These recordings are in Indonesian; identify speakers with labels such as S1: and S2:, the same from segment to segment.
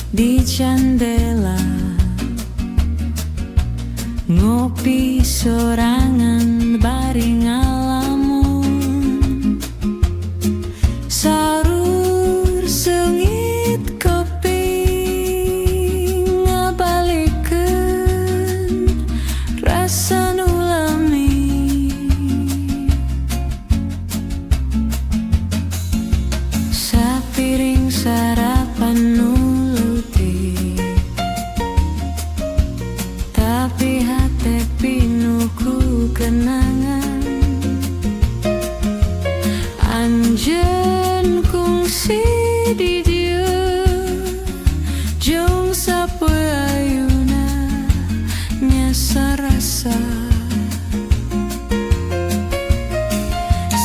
S1: di jendela, ngopi sorangan bari ngalamun, sarur sengit kopi ngabalikeun rasa nu lami, sapiring sarapan nu tapi hati pinuhku kenangan, anjeun kungsi di dieu jeung sapoe ayeuna nyasa rasa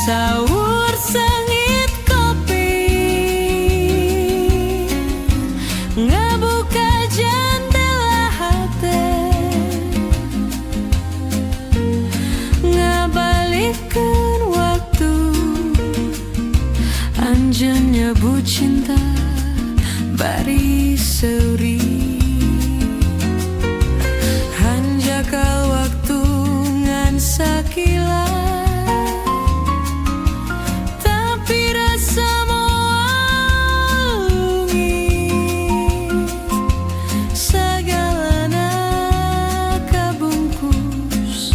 S1: saur sengit kopi ngabuka jendela hati, ngabalikeun waktu anjeun nyebut cinta bari seuri, hanjakal waktu ngan sakilat tapi rasa moal lungit, sagalana kabungkus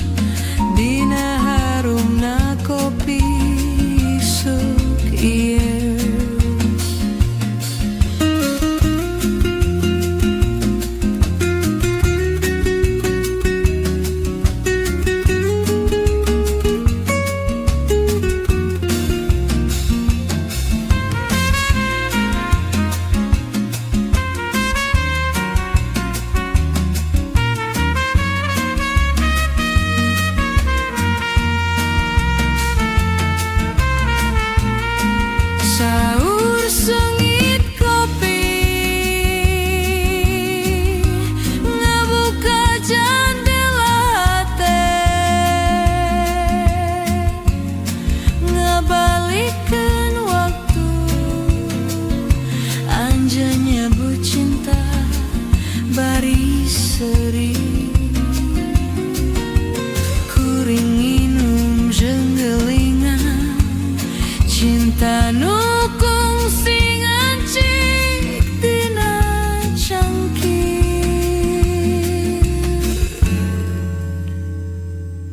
S1: dina harumna kopi sok ieu. Saur sengit kopi ngabuka jendela hati, ngabalikeun waktu anjeun nyebut cinta bari seuri, kuring nginum jeung geulingan cinta nu kungsi ngancik dina cangkir,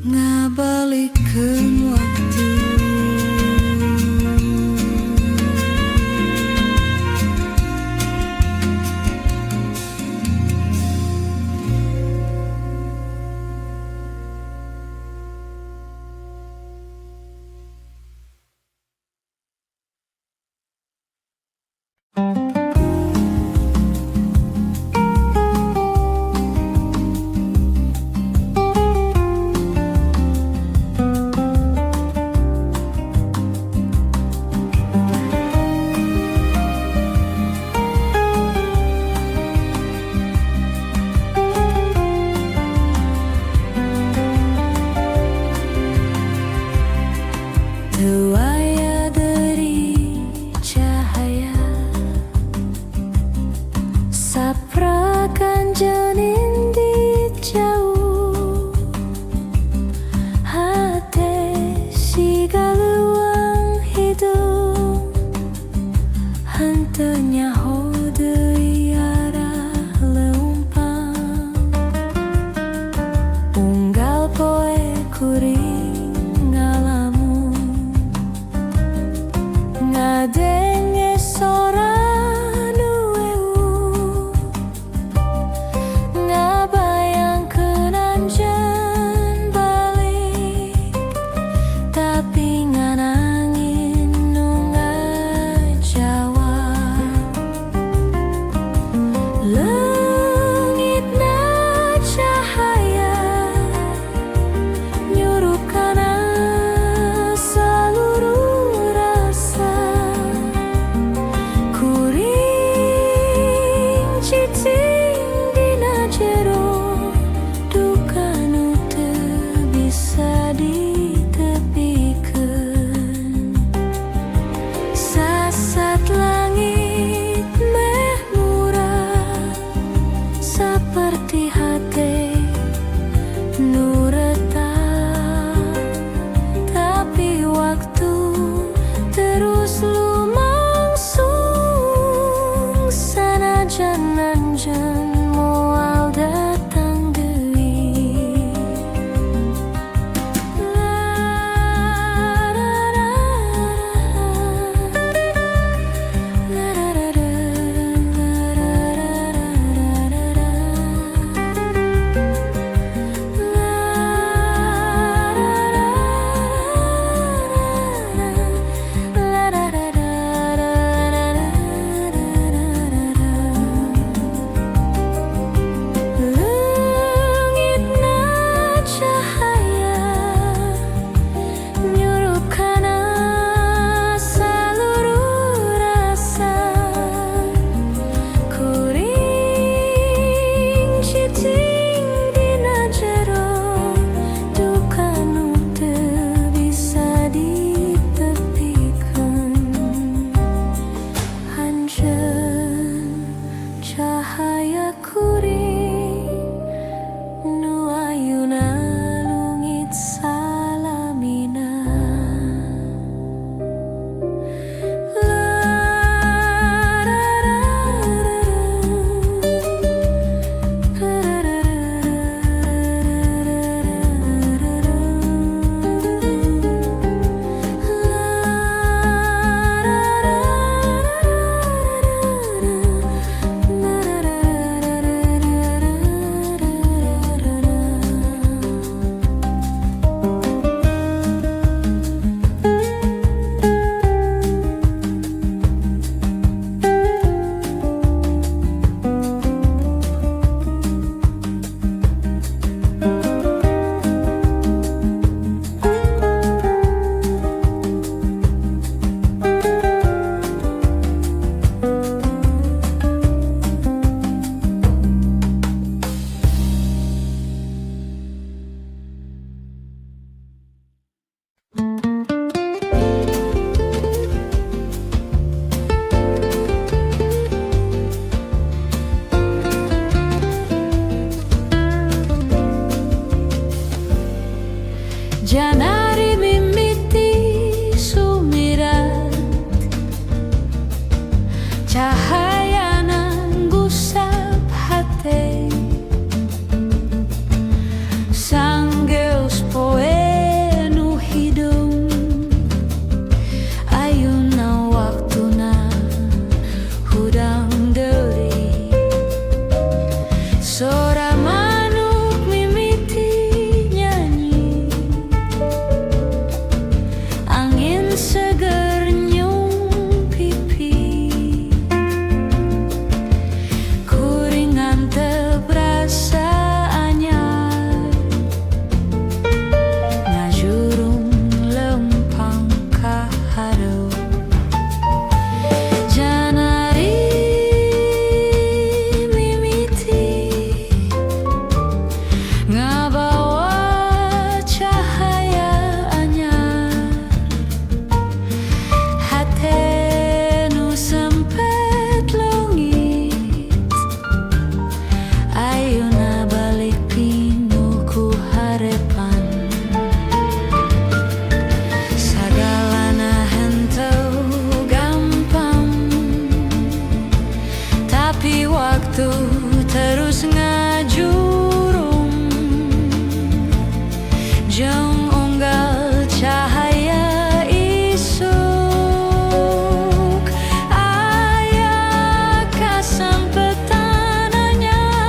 S1: ngabalikeun waktu. Teu aya deui cahaya saprakan janin di jauh, hate siga leuang hidup henteu nyaho deui arah leumpang, unggal poe kuring ngadenge sora nu eueuh, ngabayangkeun anjeun balik tapi ngan angin nu ngajawab, leungitna cahaya nyuruh kana saluruh rasa, kuring cicing dina jero duka nu teu bisa ditepikeun, sasat langit meh murah jan moal datang deui. Cahaya kuring nu ayeuna lungit salamina. Janari mimiti sumirat cahayana gusap hate sanggeus poe nu hidung ayeuna waktuna hudang deui sora manuk mimiti nyanyi angin seger nyung pipi kuringan teu berasa anyar ngajurung lempang ka hareup janari mimiti ngabawa cahaya anyar hate nu sempet leungit ayeuna balik pinuh ku harepan sagalana henteu gampang tapi waktu terus ngajurung jeung unggal cahaya isuk aya kasampetan anyar.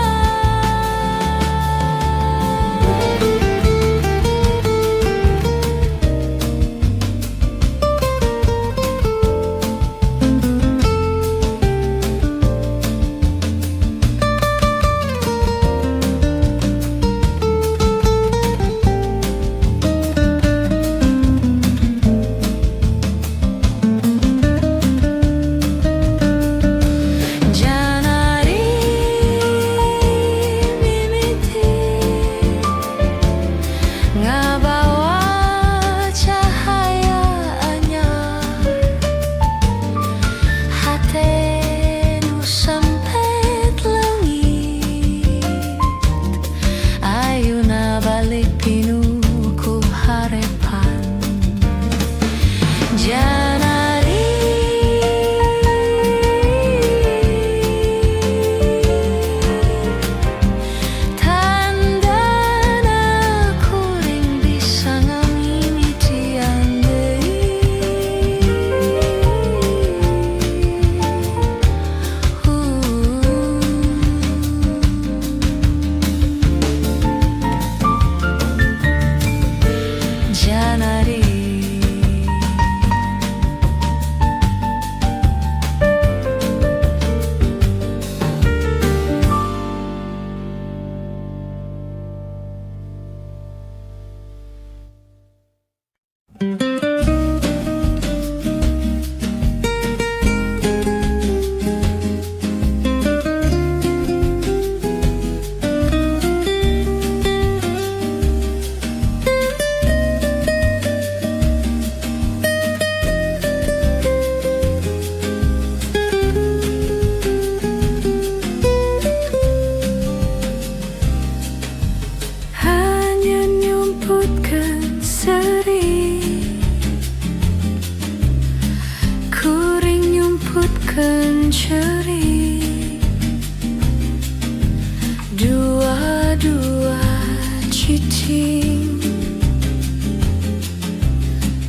S1: kucing,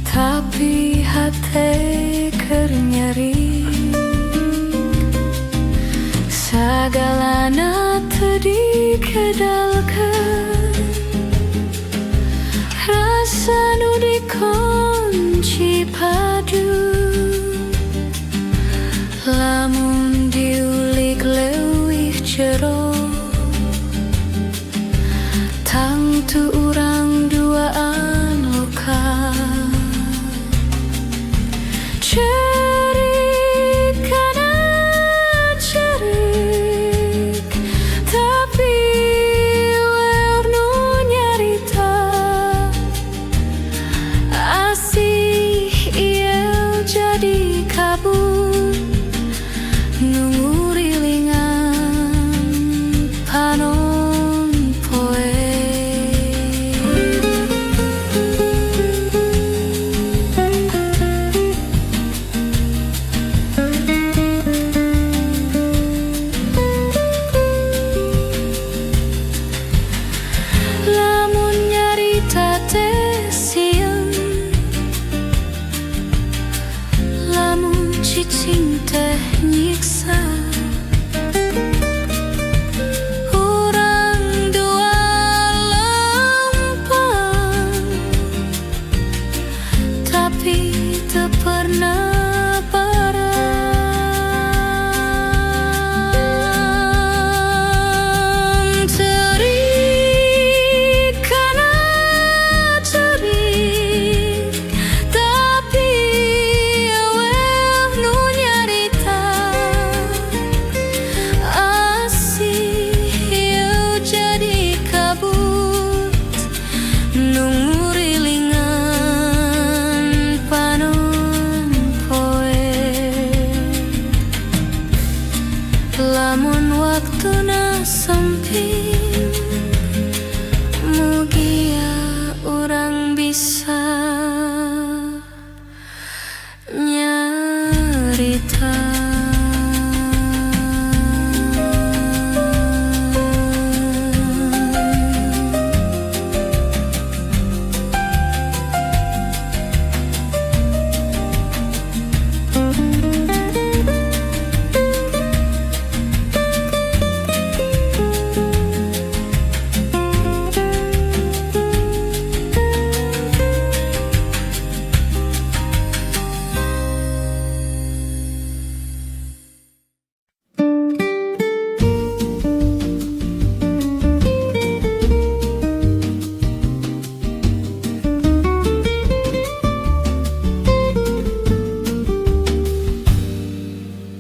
S1: tapi hati kernyeri sagalana tadi kedalkan rasa nu dikunci padu lamun diulik leuwih jero tangtu urang duaan luka cerik kana cerik tapi wer nu nyarita asih ieu jadi kabut nu ngurilingan panon poe. Lamun nyarita teh sieun, lamun cicing teh nyiksa, urang dua lempeng tapi teu pernah bareng. Cerik kana cerik tapi eweh nu nyarita asih ieu jadi kabut nu ngurilingan panon poe. Lamun waktuna sempit mugia urang bisa nyarita.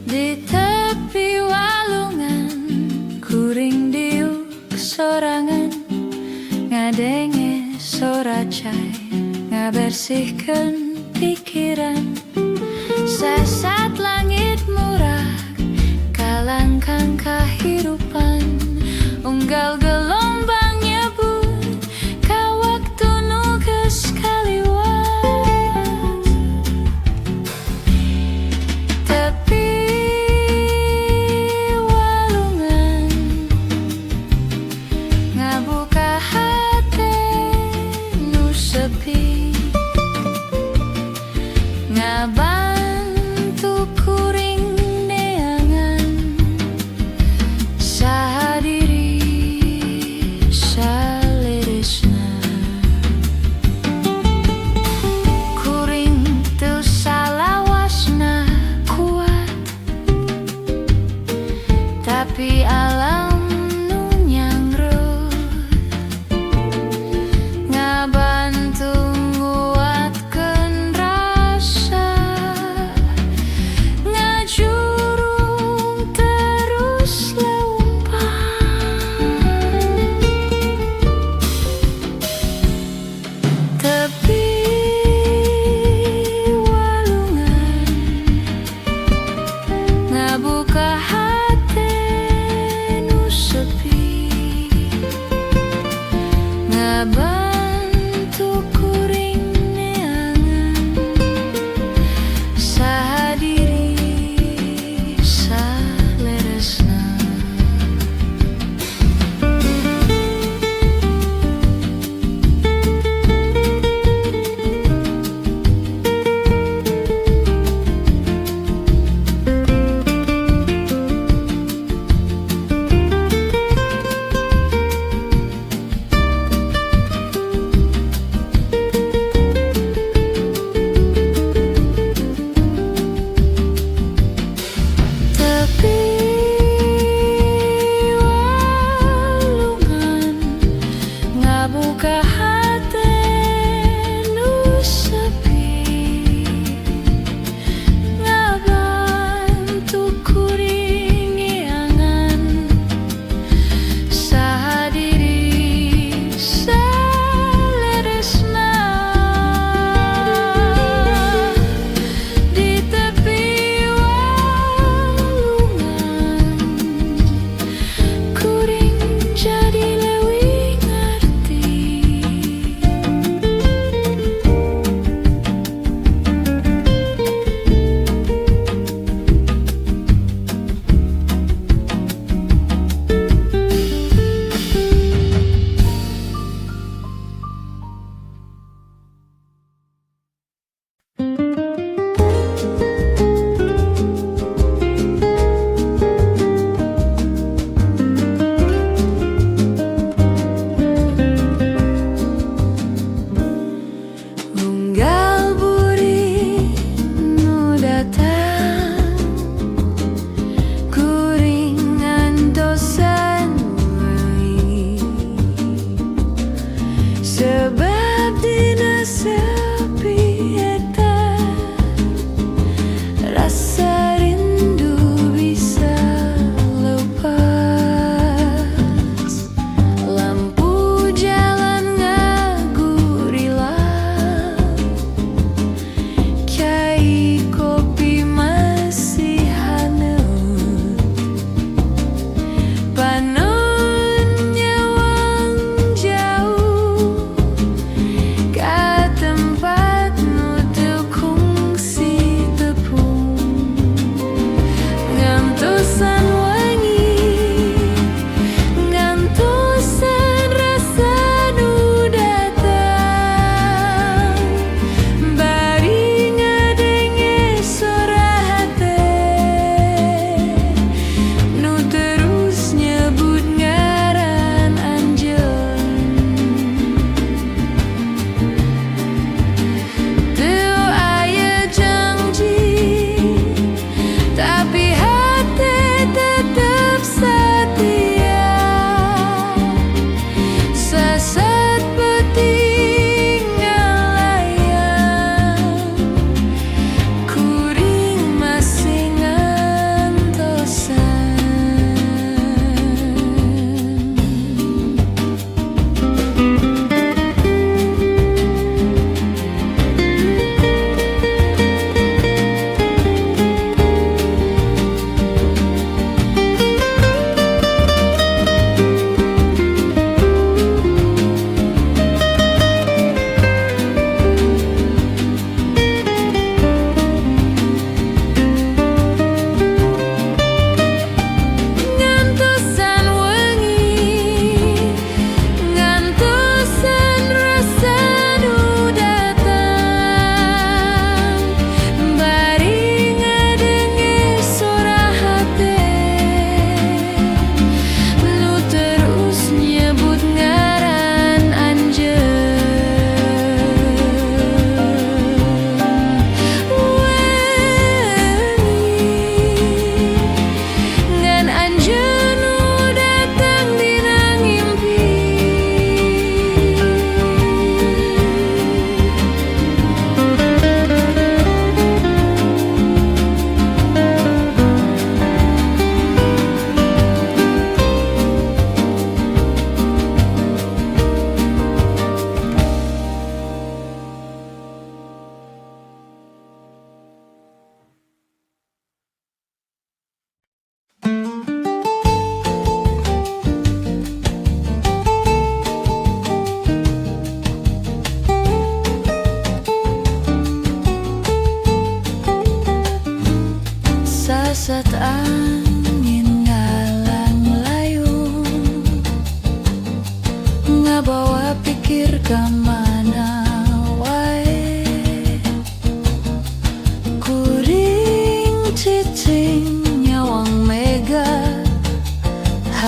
S1: Di tepi walungan kuring diuk sorangan ngadenge sora cai ngabersihkeun pikiran sesat langit murah kalangkang kahirupan unggal gelombang nyebut ka waktu nu geus kaliwat. Tepi walungan ngabuka hate nu sepi ngabantu kuring neangan sahadiri saleresna. Kuring teu salawasna kuat tapi alam nu nyangrut ngabantu nguatkeun rasa ngajurung terus leumpah. Tepi walungan ngabuka hate nu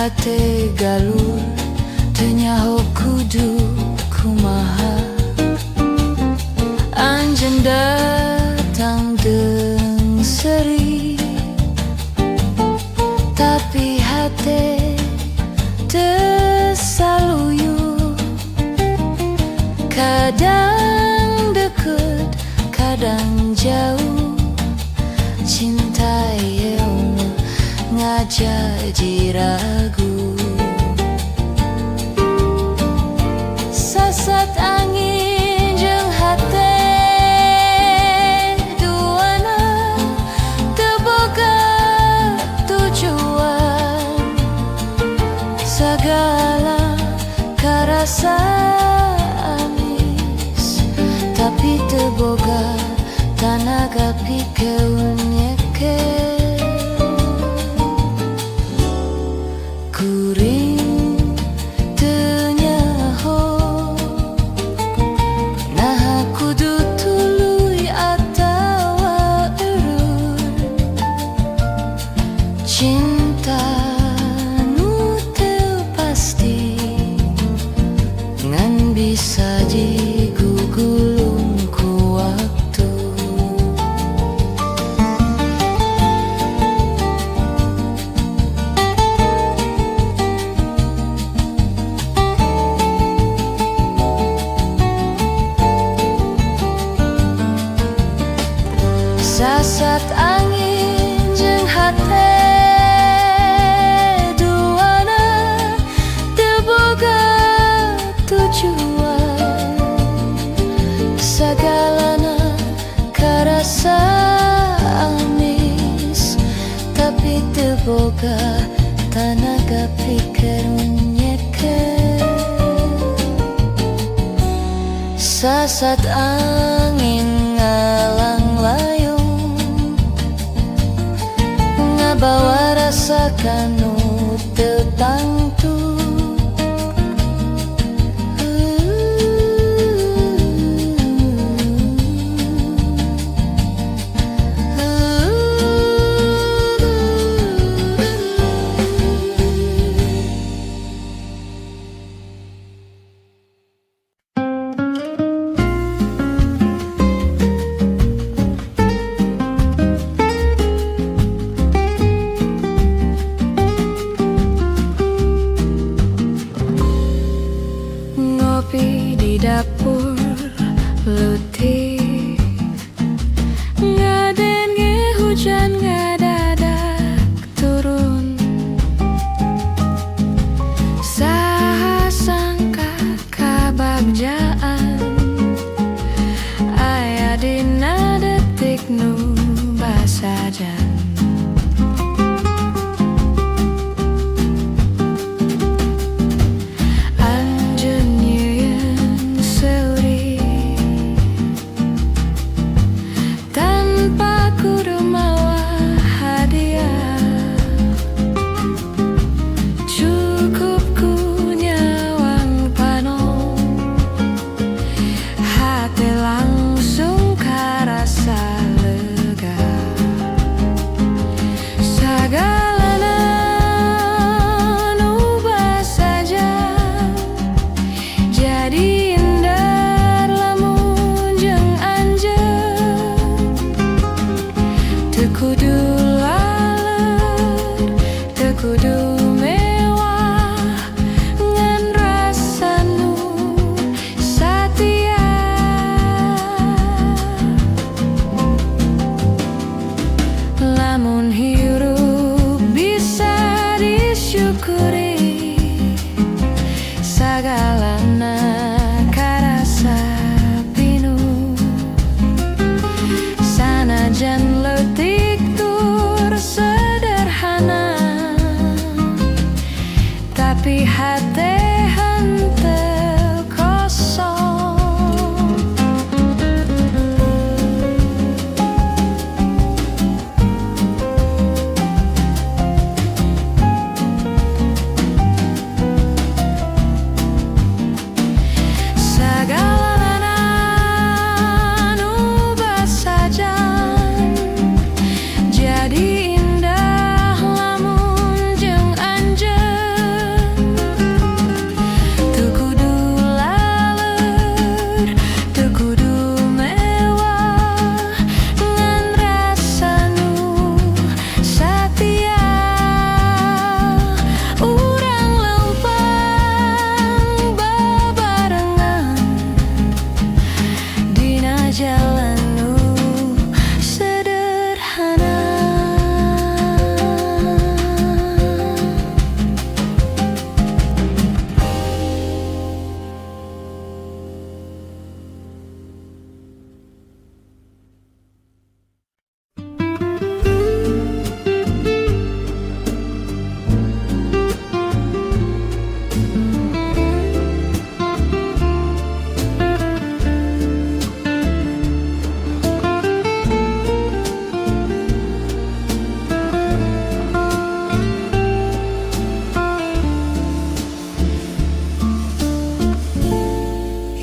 S1: hate galur tenyaho kudu kumaha anjeun datang deng seri tapi hate teu saluyu kadang deket kadang jauh cinta yang ngajaji ragu sasat angin jeung hate duana teu boga tujuan sagala karasa amis tapi teu boga tanaga pikeun nyeke kuring teu nyaho nah kudu tuluy atawa eureun cinta nu teu pasti ngan bisa digugulung ku waktu sasat angin jeung hate duana teu boga tujuan sagalana karasa amis tapi teu boga tanaga pikir nyeke sasat angin ngalang layung ngabawa rasa kanu teu tangtu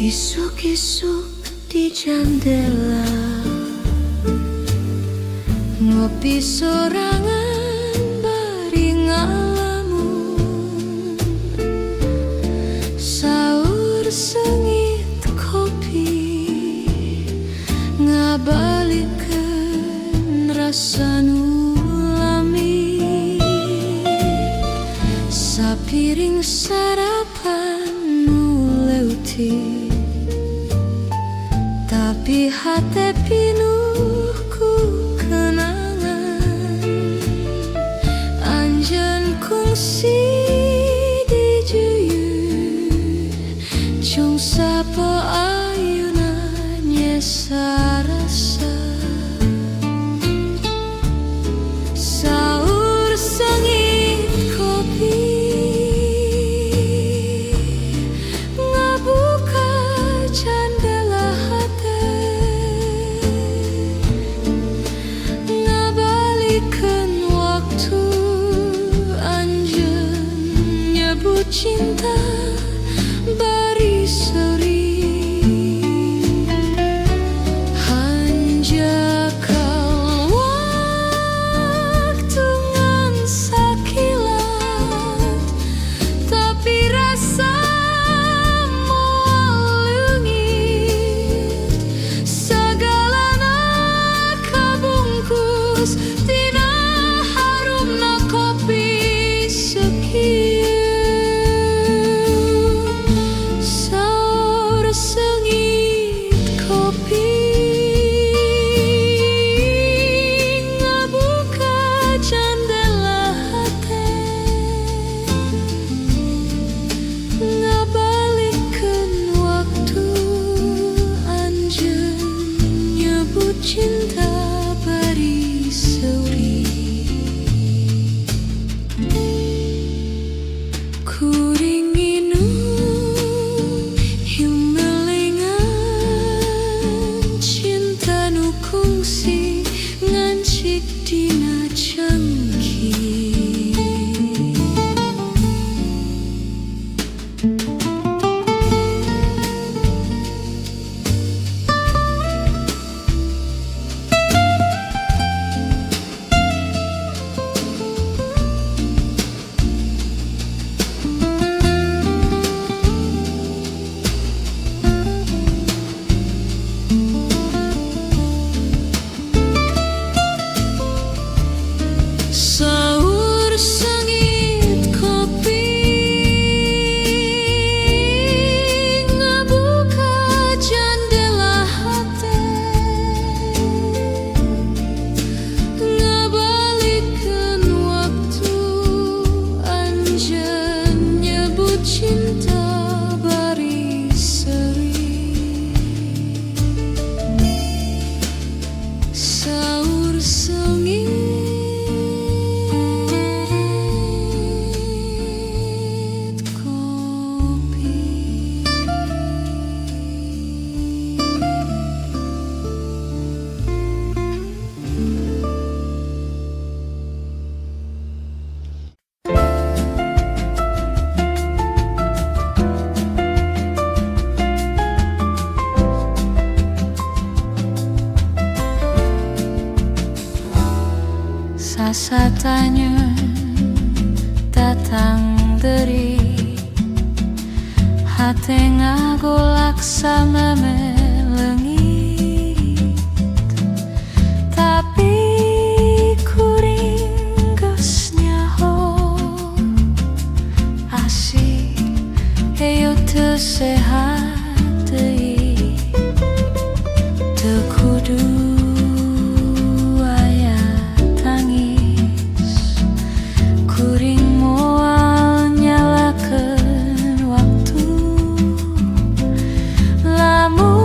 S1: Isuk-isuk di jendela, ngopi sorangan bari ngalamun, saur sengit kopi ngabalikeun rasa nu lami, sapiring sarapan nu leutik. Tapi hati pinuh ku kenangan, anjeun kungsi di juyut, cung sapo ayeuna nyesa rasa. Saur sengit kopi ngabuka jendela hati, ngabalikeun waktu anjeun nyebut cinta bari seuri. Hanjakan waktu ngan sakilat, tapi rasa moal leungit, sagalana kabungkus tina harumna kopi sekieu. Saur sengit kopi ngabuka jendela hati, ngabalikeun waktu anjeun nyebut cinta bari seuri. Kuring inung hiumelengan cinta nu kungsi ngancik dina cangkir. Saur sengit kopi ngabuka jendela hati, ngabalikeun waktu anjeun nyebut cinta bari seuri. Saur sengit sasatanya datang dari hati ngagolak sama melengit, tapi kuring geus nyaho asik heyo teu sehat deui, teu kudu lamun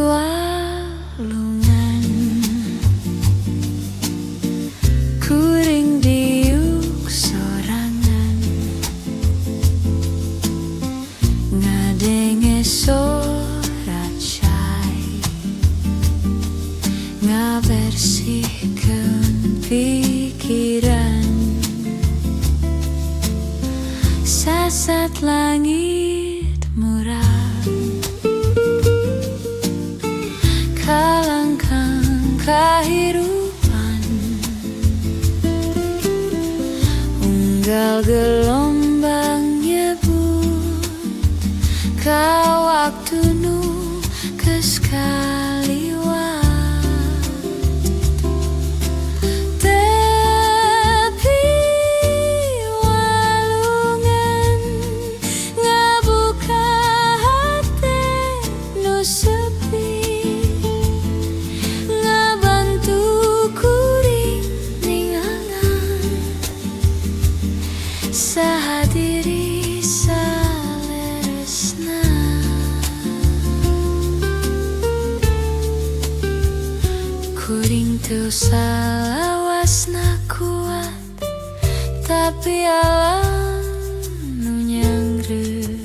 S1: walungan kuring diuk sorangan ngadenge sorat cai ngabersihkeun pikiran sasat langit murah kalangkang kahirupan unggal gelombang nyebut ka waktu nu geus kaliwat tepi walungan ngabuka hate nu sepi ngabantu kuring ningangan saha diri saleresna kuring teu salawasna kuat tapi alam nu nyangreut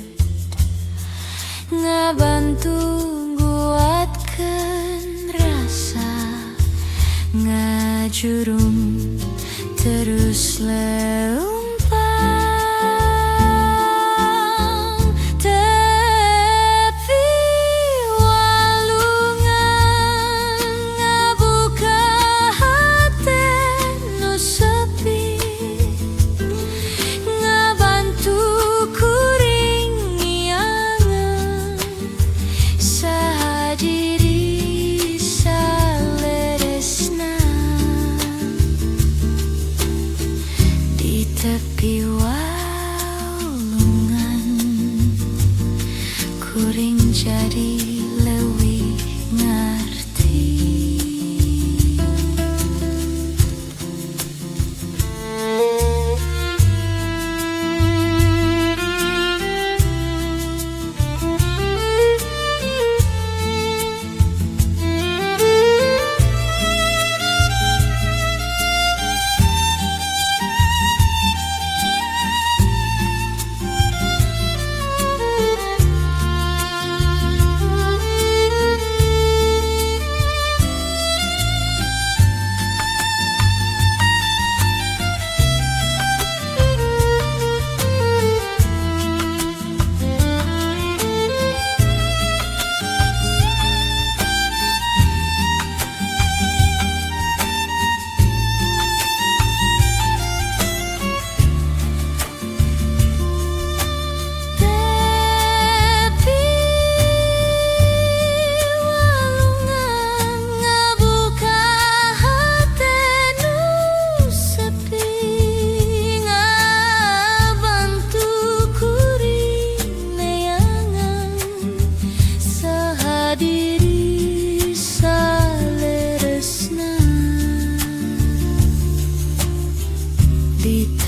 S1: ngabantu nguatkeun rasa ngajurum terus leumpang tepi walungan ngabuka hate nu sepi ngabantu kuring ngiangan saha diri saleresna di tepi walungan kuring jadi leuwih ngarti.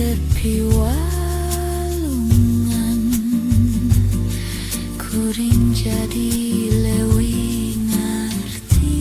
S1: Tepi walungan kuring jadi leuwih ngarti.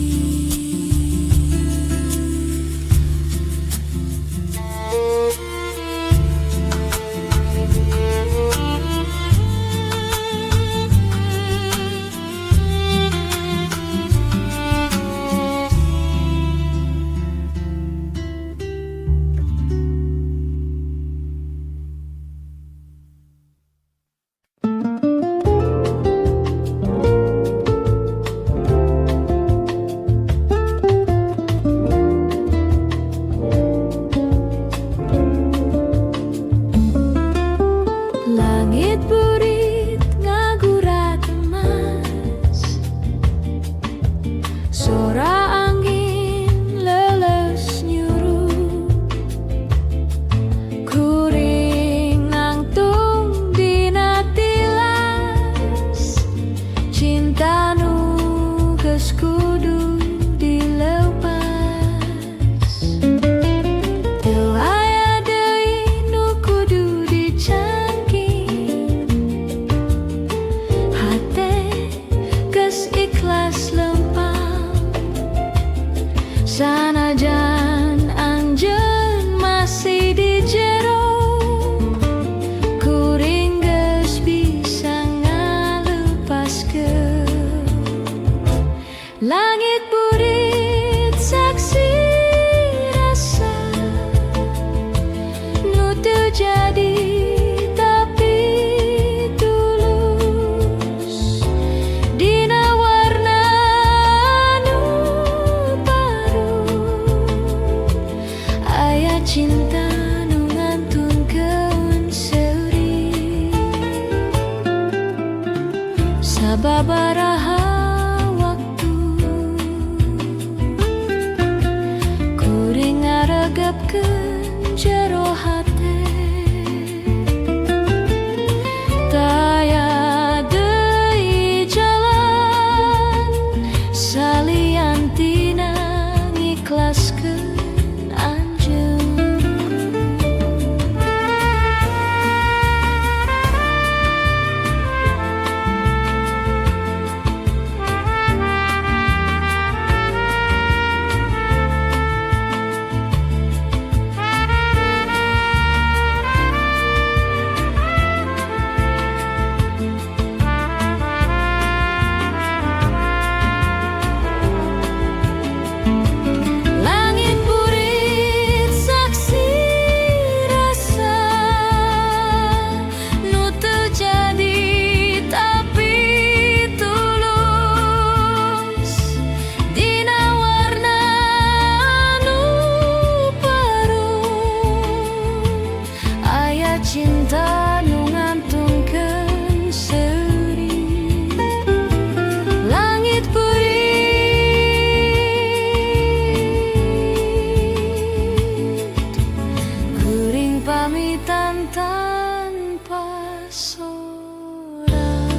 S1: jadi tapi tulus dina warna nu baru aya cinta nu ngantungkeun seuri sababaraha waktu kuring ngaregepkeun jero hate ikhlaskeun anjeun cinta nu ngantungkeun seuri langit purit kuring pamitan tanpa sorang.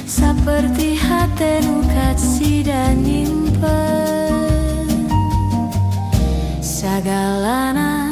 S1: Seperti hati nu katsida nyimpen sagalana